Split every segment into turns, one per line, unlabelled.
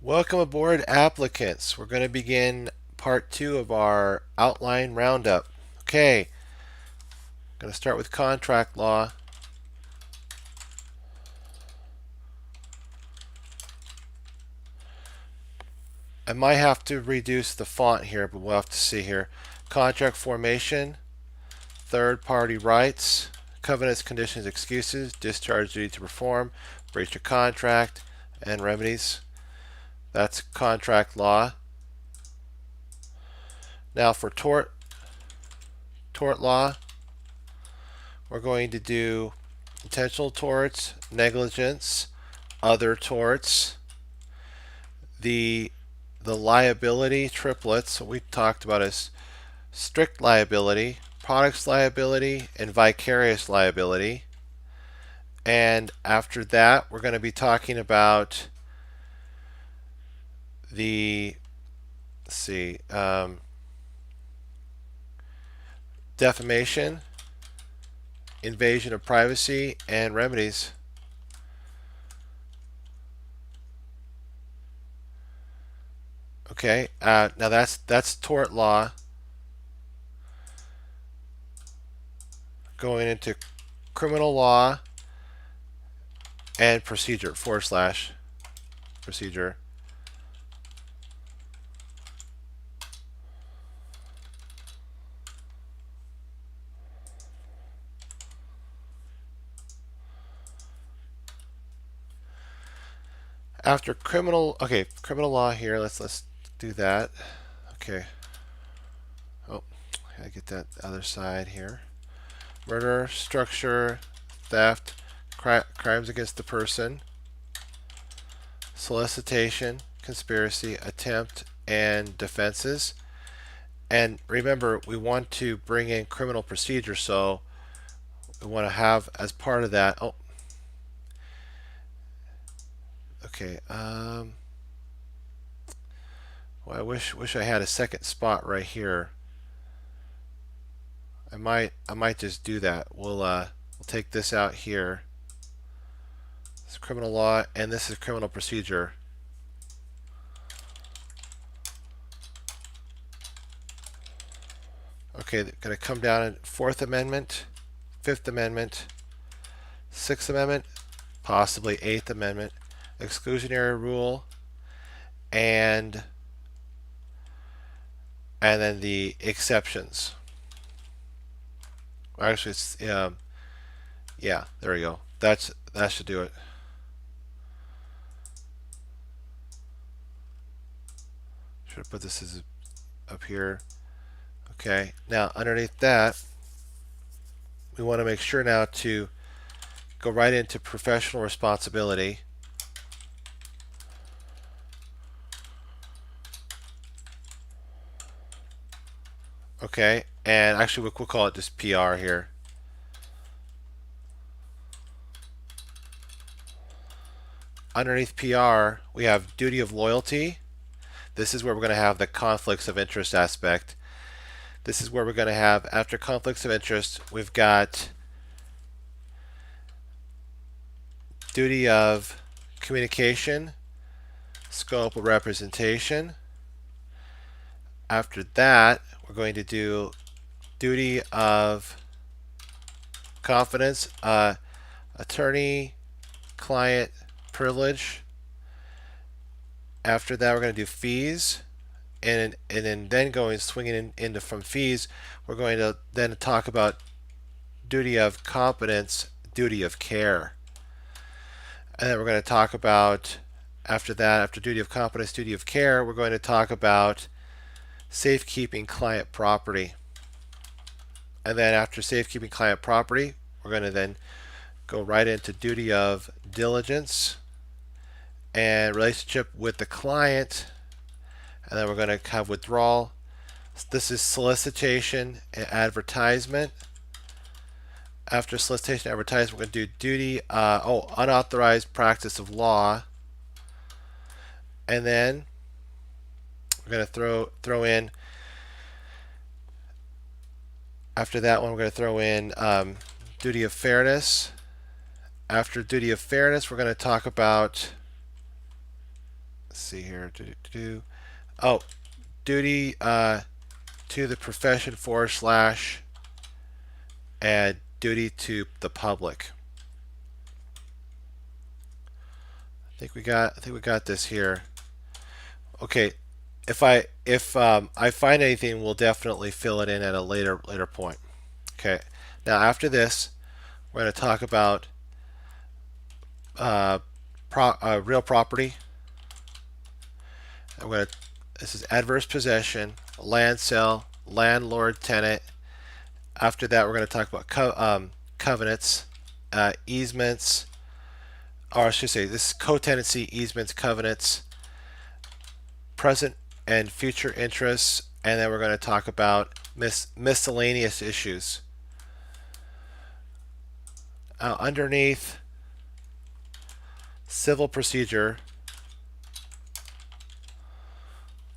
Welcome aboard, applicants. We're going to begin part 2 of our Outline Roundup. Okay, going to start with contract law. I might have to reduce the font here, but we'll have to see here. Contract formation, third party rights, covenants, conditions, excuses, discharge duty to perform, breach of contract, and remedies. That's contract law. Now for tort law, we're going to do intentional torts, negligence, other torts, the liability triplets we talked about as strict liability, products liability, and vicarious liability. And after that, we're going to be talking about the defamation, invasion of privacy, and remedies. Okay, now that's tort law. Going into criminal law and procedure / procedure. After criminal law here. Let's do that. Okay. Oh, I gotta get that other side here. Murder, structure, theft, crimes against the person, solicitation, conspiracy, attempt, and defenses. And remember, we want to bring in criminal procedure, so we want to have as part of that. Oh, okay. Well, I wish I had a second spot right here. I might just do that. We'll take this out here. This is criminal law, and this is criminal procedure. Okay, going to come down in Fourth Amendment, Fifth Amendment, Sixth Amendment, possibly Eighth Amendment, exclusionary rule, and then the exceptions. Actually, it's yeah, there we go. That should do it. Should have put this as up here. Okay, now underneath that, we want to make sure now to go right into professional responsibility. Okay, and actually we'll call it just PR here. Underneath PR, we have duty of loyalty. This is where we're going to have the conflicts of interest aspect. This is where we're going to have, after conflicts of interest, we've got duty of communication, scope of representation. After that, we're going to do duty of confidence, attorney-client privilege. After that, we're going to do fees, and then going swinging into from fees, we're going to then talk about duty of competence, duty of care, and then we're going to talk about after that, after duty of competence, duty of care, we're going to talk about safekeeping client property, and then after safekeeping client property, we're going to then go right into duty of diligence and relationship with the client, and then we're going to have withdrawal. This is solicitation and advertisement. After solicitation and advertisement, we're going to do duty, unauthorized practice of law, and then we're going to throw in. After that one, we're going to throw in duty of fairness. After duty of fairness, we're going to talk about let's see here. Oh, duty to the profession / and duty to the public. I think we got this here. Okay, if I find anything, we'll definitely fill it in at a later point. Okay, now after this, we're going to talk about uh, real property. This is adverse possession, land sale, landlord tenant. After that, we're going to talk about covenants, easements, or I should say, this is co-tenancy, easements, covenants, present and future interests, and then we're going to talk about miscellaneous issues. Underneath civil procedure,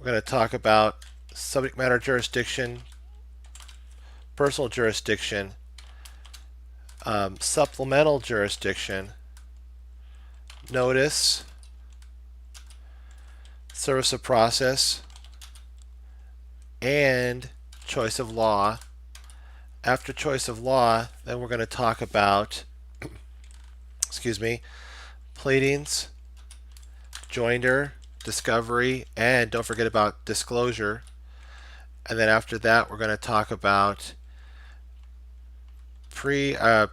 we're going to talk about subject matter jurisdiction, personal jurisdiction, supplemental jurisdiction, notice, service of process, and choice of law. After choice of law, then we're going to talk about, pleadings, joinder, discovery, and don't forget about disclosure. And then after that, we're going to talk about pretrial,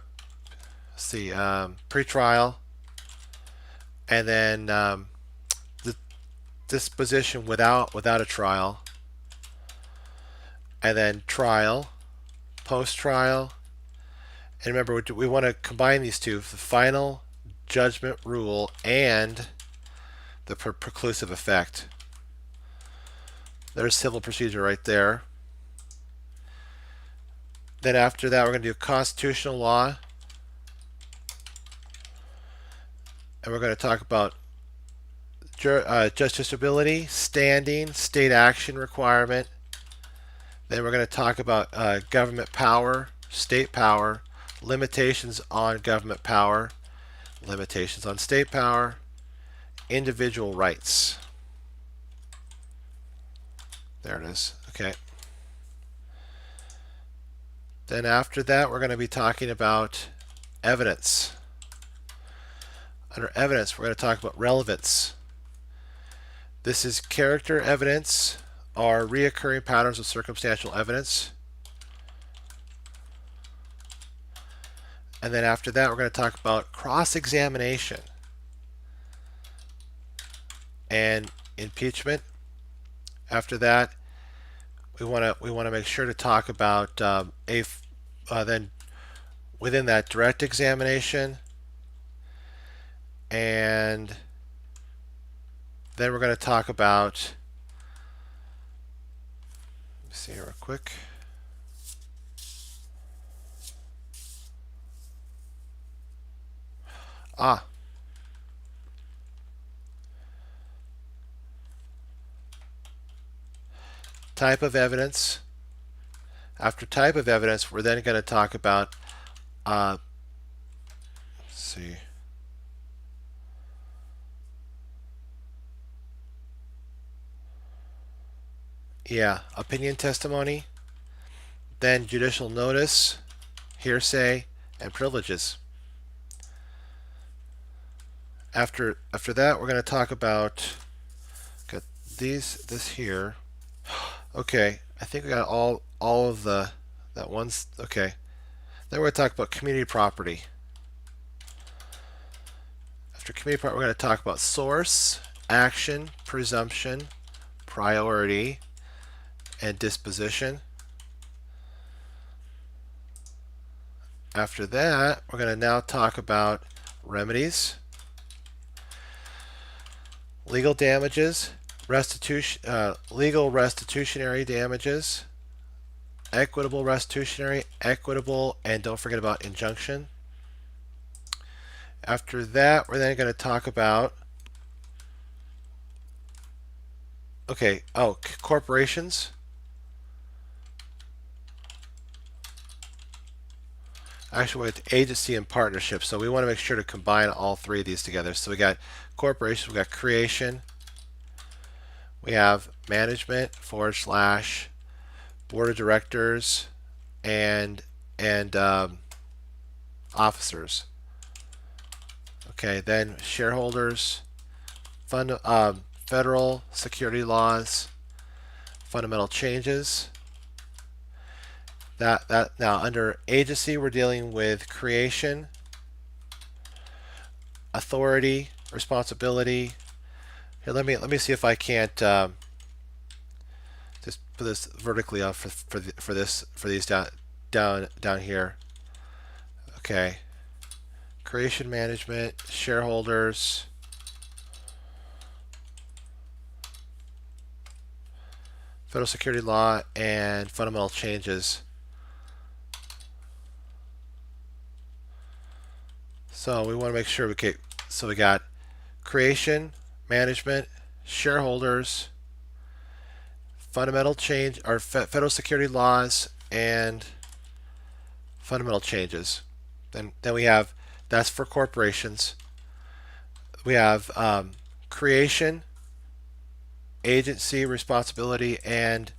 and then the disposition without a trial, and then trial, post-trial, and remember we want to combine these two: the final judgment rule and the preclusive effect. There's civil procedure right there. Then after that, we're going to do constitutional law, and we're going to talk about justiciability, standing, state action requirement. Then we're going to talk about government power, state power, limitations on government power, limitations on state power, individual rights. There it is. Okay. Then after that, we're going to be talking about evidence. Under evidence, we're going to talk about relevance. This is character evidence or reoccurring patterns of circumstantial evidence. And then after that, we're going to talk about cross-examination and impeachment. After that, we want to make sure to talk about then within that direct examination, and then we're going to talk about, let me see here real quick. Type of evidence. After type of evidence, we're then going to talk about, let's see. Yeah, opinion testimony, then judicial notice, hearsay, and privileges. After that, we're going to talk about, got this here. Okay, I think we got all of that ones. Okay, then we're going to talk about community property. After community property, we're going to talk about source, action, presumption, priority, and disposition. After that, we're going to now talk about remedies, legal damages, legal restitutionary damages, equitable restitutionary, equitable, and don't forget about injunction. After that, we're then going to talk about, corporations. Actually, with agency and partnership. So we want to make sure to combine all three of these together. So we got corporations, we got creation, We have management / board of directors and officers. Okay, then shareholders, federal security laws, fundamental changes. That now under agency we're dealing with creation, authority, responsibility. Here, let me see if I can't just put this vertically up for these down here. Okay, creation, management, shareholders, federal security law, and fundamental changes. So we want to make sure we get, so we got creation, management, shareholders, fundamental change, or federal security laws, and fundamental changes. Then we have, that's for corporations. We have creation, agency, responsibility, and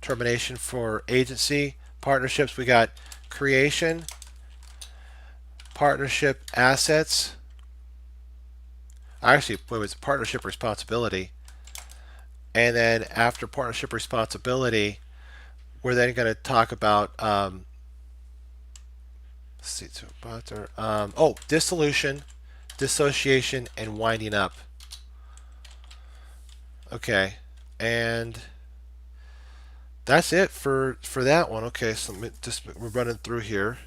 termination for agency. Partnerships, we got creation, partnership assets. Actually, it was partnership responsibility. And then after partnership responsibility, we're then going to talk about dissolution, dissociation, and winding up. Okay, and that's it for that one. Okay, so we're running through here.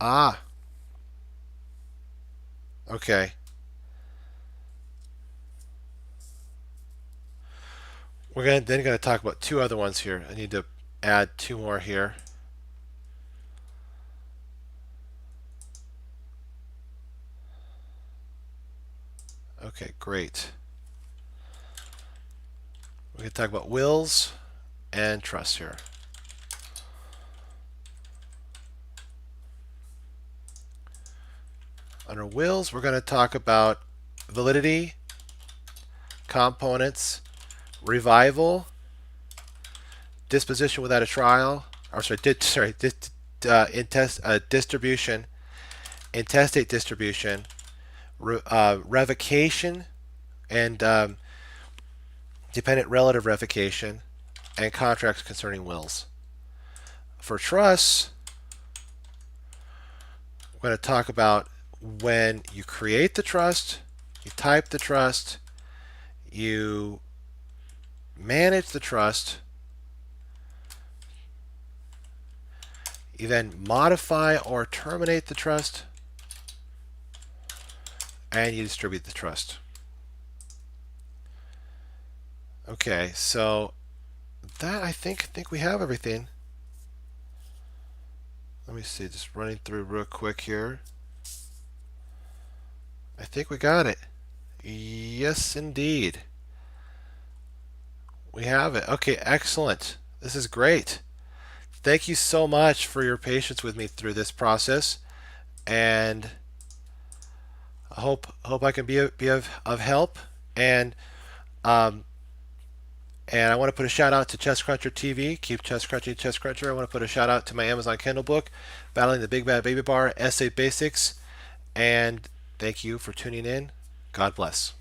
Ah, okay. We're then going to talk about two other ones here. I need to add two more here. Okay, great. We're going to talk about wills and trusts here. Under wills, we're going to talk about validity, components, revival, disposition without a trial, or distribution, intestate distribution, revocation, and dependent relative revocation, and contracts concerning wills. For trusts, we're going to talk about when you create the trust, you type the trust, you manage the trust, you then modify or terminate the trust, and you distribute the trust. Okay, so that I think we have everything. Let me see, just running through real quick here. I think we got it. Yes, indeed. We have it. Okay, excellent. This is great. Thank you so much for your patience with me through this process, and I hope I can be of help. And I want to put a shout out to Chess Cruncher TV. Keep chess crunching, Chess Cruncher. I want to put a shout out to my Amazon Kindle book, Battling the Big Bad Baby Bar, Essay Basics. And thank you for tuning in. God bless.